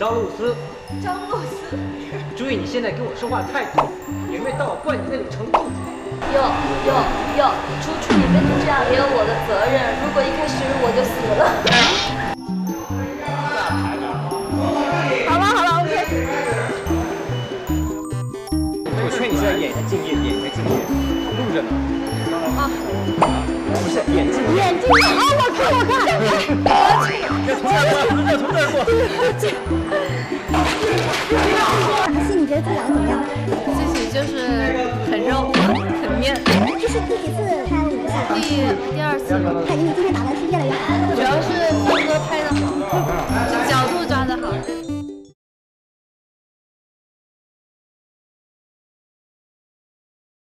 张露思。张露思，注意你现在跟我说话态度，有没有到我惯你那种程度？有，楚楚你跟你这样也有我的责任。如果一开始我就死了。好了 ，OK。我劝你现在演一下敬业，演一下敬业，录着呢。啊，不是演敬业。眼睛啊！我看。要从这儿过。阿信，你觉得自己演的怎么样？自己就是很肉，很面。这是第几次拍舞戏？第二次。感觉你今天打扮是越来越好。主要是峰哥拍的好，就角度